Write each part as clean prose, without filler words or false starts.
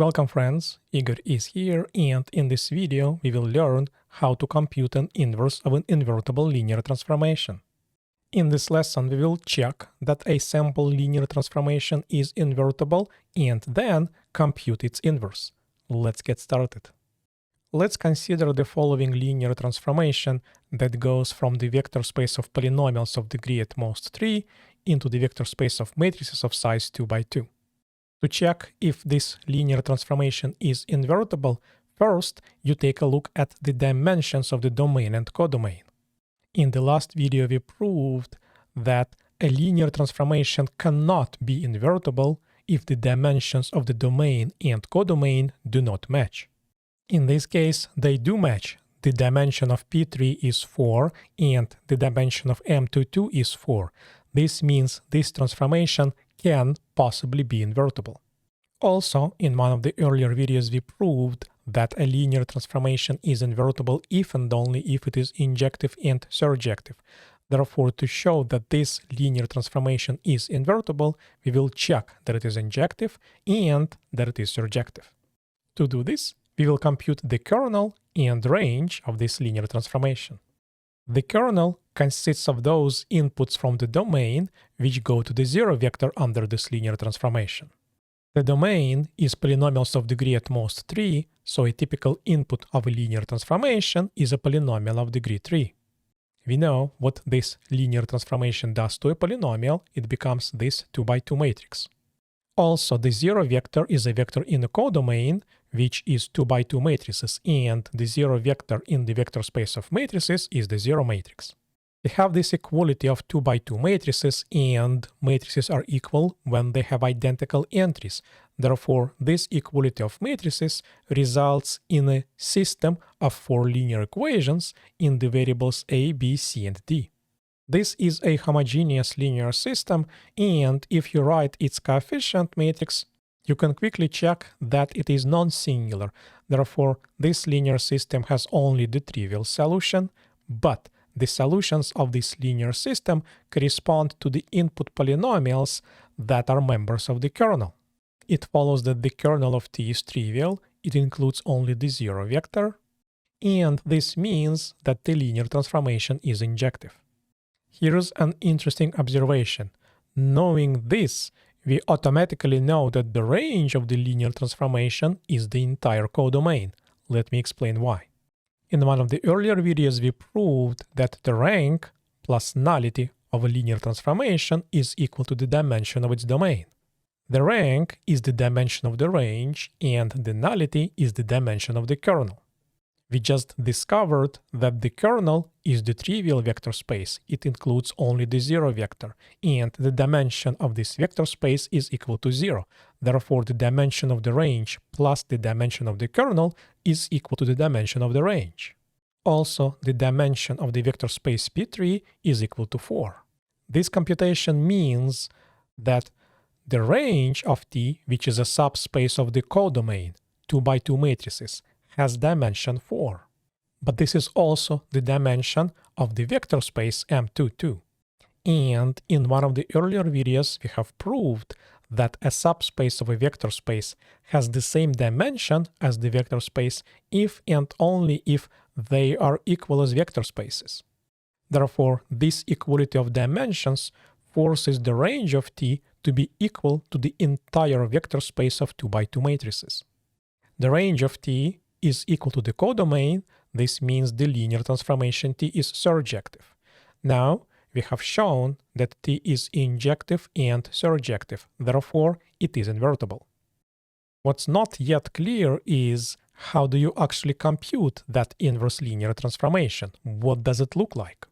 Welcome friends, Igor is here, and in this video we will learn how to compute an inverse of an invertible linear transformation. In this lesson we will check that a sample linear transformation is invertible and then compute its inverse. Let's get started. Let's consider the following linear transformation that goes from the vector space of polynomials of degree at most 3 into the vector space of matrices of size 2 by 2. To check if this linear transformation is invertible, first you take a look at the dimensions of the domain and codomain. In the last video we proved that a linear transformation cannot be invertible if the dimensions of the domain and codomain do not match. In this case, they do match. The dimension of P3 is 4 and the dimension of M22 is 4. This means this transformation can possibly be invertible. Also, in one of the earlier videos we proved that a linear transformation is invertible if and only if it is injective and surjective. Therefore, to show that this linear transformation is invertible, we will check that it is injective and that it is surjective. To do this, we will compute the kernel and range of this linear transformation. The kernel consists of those inputs from the domain which go to the zero vector under this linear transformation. The domain is polynomials of degree at most 3, so a typical input of a linear transformation is a polynomial of degree 3. We know what this linear transformation does to a polynomial. It becomes this 2 by 2 matrix. Also, the zero vector is a vector in a codomain, which is 2 by 2 matrices, and the zero vector in the vector space of matrices is the zero matrix. We have this equality of 2 by 2 matrices, and matrices are equal when they have identical entries. Therefore, this equality of matrices results in a system of 4 linear equations in the variables a, b, c, and d. This is a homogeneous linear system, and if you write its coefficient matrix, you can quickly check that it is non-singular. Therefore, this linear system has only the trivial solution, but the solutions of this linear system correspond to the input polynomials that are members of the kernel. It follows that the kernel of T is trivial, it includes only the zero vector, and this means that the linear transformation is injective. Here's an interesting observation. Knowing this, we automatically know that the range of the linear transformation is the entire codomain. Let me explain why. In one of the earlier videos we proved that the rank plus nullity of a linear transformation is equal to the dimension of its domain. The rank is the dimension of the range and the nullity is the dimension of the kernel. We just discovered that the kernel is the trivial vector space. It includes only the zero vector, and the dimension of this vector space is equal to 0. Therefore, the dimension of the range plus the dimension of the kernel is equal to the dimension of the range. Also, the dimension of the vector space P3 is equal to 4. This computation means that the range of T, which is a subspace of the codomain, 2 by 2 matrices, has dimension 4. But this is also the dimension of the vector space M22. And in one of the earlier videos we have proved that a subspace of a vector space has the same dimension as the vector space if and only if they are equal as vector spaces. Therefore, this equality of dimensions forces the range of T to be equal to the entire vector space of 2 by 2 matrices. The range of T is equal to the codomain. This means the linear transformation T is surjective. Now, we have shown that T is injective and surjective, therefore it is invertible. What's not yet clear is how do you actually compute that inverse linear transformation? What does it look like?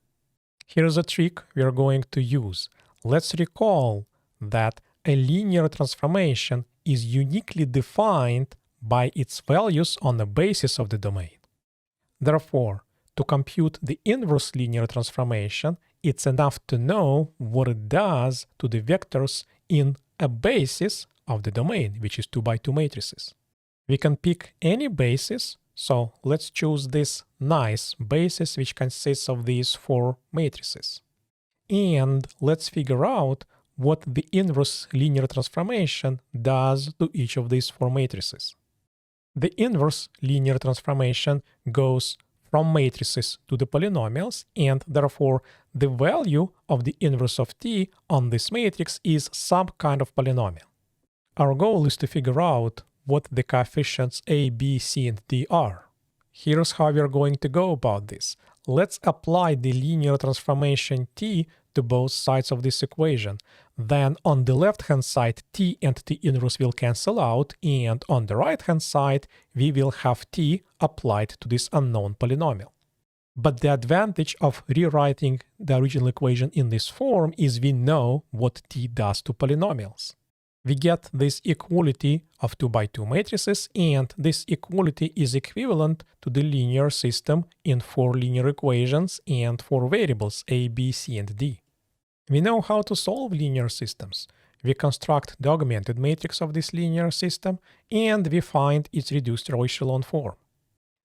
Here's a trick we are going to use. Let's recall that a linear transformation is uniquely defined by its values on the basis of the domain. Therefore, to compute the inverse linear transformation, it's enough to know what it does to the vectors in a basis of the domain, which is 2 by 2 matrices. We can pick any basis, so let's choose this nice basis which consists of these 4 matrices. And let's figure out what the inverse linear transformation does to each of these four matrices. The inverse linear transformation goes from matrices to the polynomials, and therefore the value of the inverse of t on this matrix is some kind of polynomial. Our goal is to figure out what the coefficients a, b, c, and d are. Here's how we are going to go about this. Let's apply the linear transformation t to both sides of this equation. Then on the left-hand side, t and t inverse will cancel out, and on the right-hand side, we will have t applied to this unknown polynomial. But the advantage of rewriting the original equation in this form is we know what t does to polynomials. We get this equality of 2 by 2 matrices, and this equality is equivalent to the linear system in 4 linear equations and 4 variables a, b, c, and d. We know how to solve linear systems. We construct the augmented matrix of this linear system, and we find its reduced row echelon form.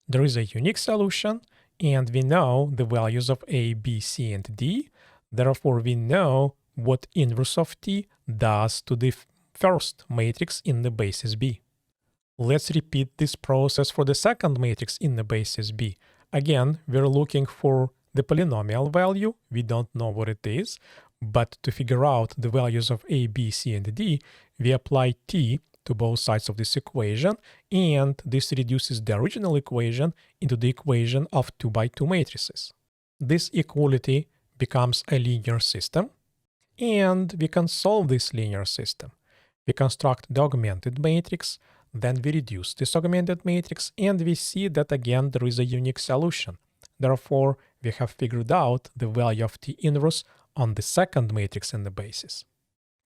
There is a unique solution, and we know the values of a, b, c, and d. Therefore, we know what inverse of t does to the first matrix in the basis B. Let's repeat this process for the second matrix in the basis B. Again, we're looking for the polynomial value. We don't know what it is, but to figure out the values of a, b, c, and d, we apply t to both sides of this equation, and this reduces the original equation into the equation of 2 by 2 matrices. This equality becomes a linear system, and we can solve this linear system. We construct the augmented matrix, then we reduce this augmented matrix, and we see that again there is a unique solution. Therefore, we have figured out the value of t inverse on the second matrix in the basis.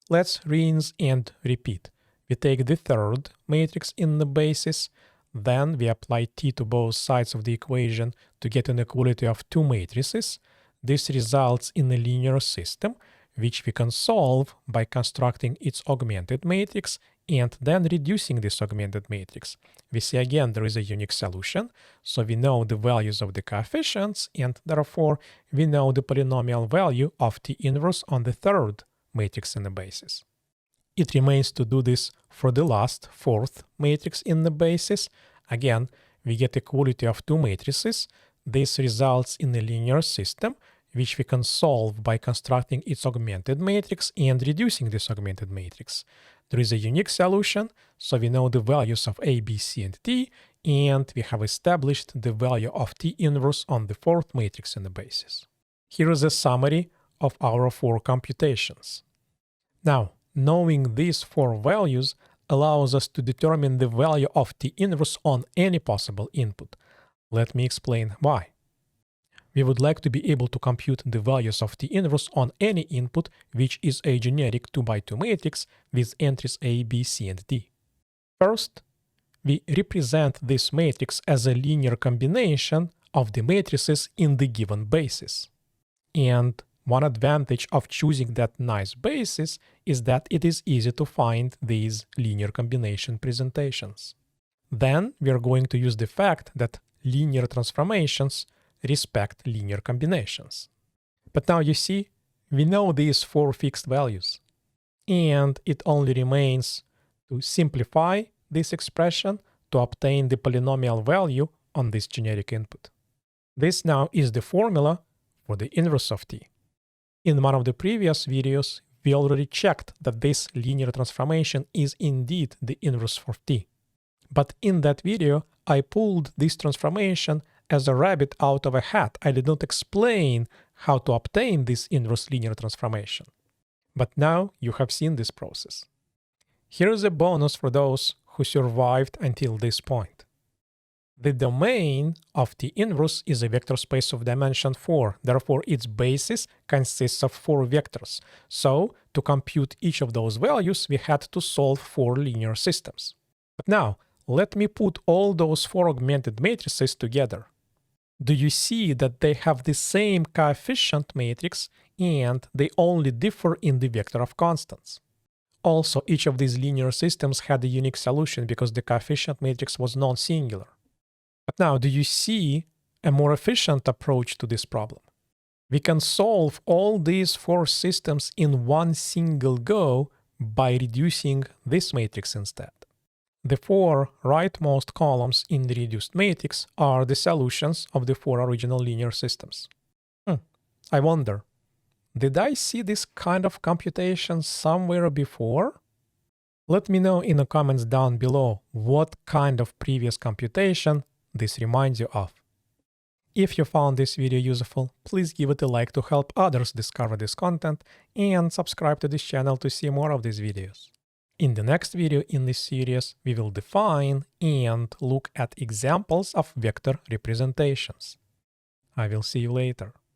Let's rinse and repeat. We take the third matrix in the basis, then we apply t to both sides of the equation to get an equality of 2 matrices. This results in a linear system, which we can solve by constructing its augmented matrix and then reducing this augmented matrix. We see again there is a unique solution, so we know the values of the coefficients, and therefore we know the polynomial value of t inverse on the third matrix in the basis. It remains to do this for the last, fourth matrix in the basis. Again, we get equality of 2 matrices. This results in a linear system, which we can solve by constructing its augmented matrix and reducing this augmented matrix. There is a unique solution, so we know the values of a, b, c, and d, and we have established the value of t inverse on the fourth matrix in the basis. Here is a summary of our 4 computations. Now, knowing these 4 values allows us to determine the value of t inverse on any possible input. Let me explain why. We would like to be able to compute the values of t inverse on any input which is a generic 2 by 2 matrix with entries a, b, c, and d. First, we represent this matrix as a linear combination of the matrices in the given basis. And one advantage of choosing that nice basis is that it is easy to find these linear combination presentations. Then we are going to use the fact that linear transformations respect linear combinations. But now you see, we know these 4 fixed values, and it only remains to simplify this expression to obtain the polynomial value on this generic input. This now is the formula for the inverse of t. In one of the previous videos, we already checked that this linear transformation is indeed the inverse for t. But in that video, I pulled this transformation as a rabbit out of a hat. I did not explain how to obtain this inverse linear transformation. But now you have seen this process. Here is a bonus for those who survived until this point. The domain of the inverse is a vector space of dimension 4. Therefore, its basis consists of 4 vectors. So, to compute each of those values, we had to solve 4 linear systems. But now, let me put all those 4 augmented matrices together. Do you see that they have the same coefficient matrix and they only differ in the vector of constants? Also, each of these linear systems had a unique solution because the coefficient matrix was non-singular. But now, do you see a more efficient approach to this problem? We can solve all these four systems in one single go by reducing this matrix instead. The four rightmost columns in the reduced matrix are the solutions of the four original linear systems. I wonder, did I see this kind of computation somewhere before? Let me know in the comments down below what kind of previous computation this reminds you of. If you found this video useful, please give it a like to help others discover this content and subscribe to this channel to see more of these videos. In the next video in this series, we will define and look at examples of vector representations. I will see you later.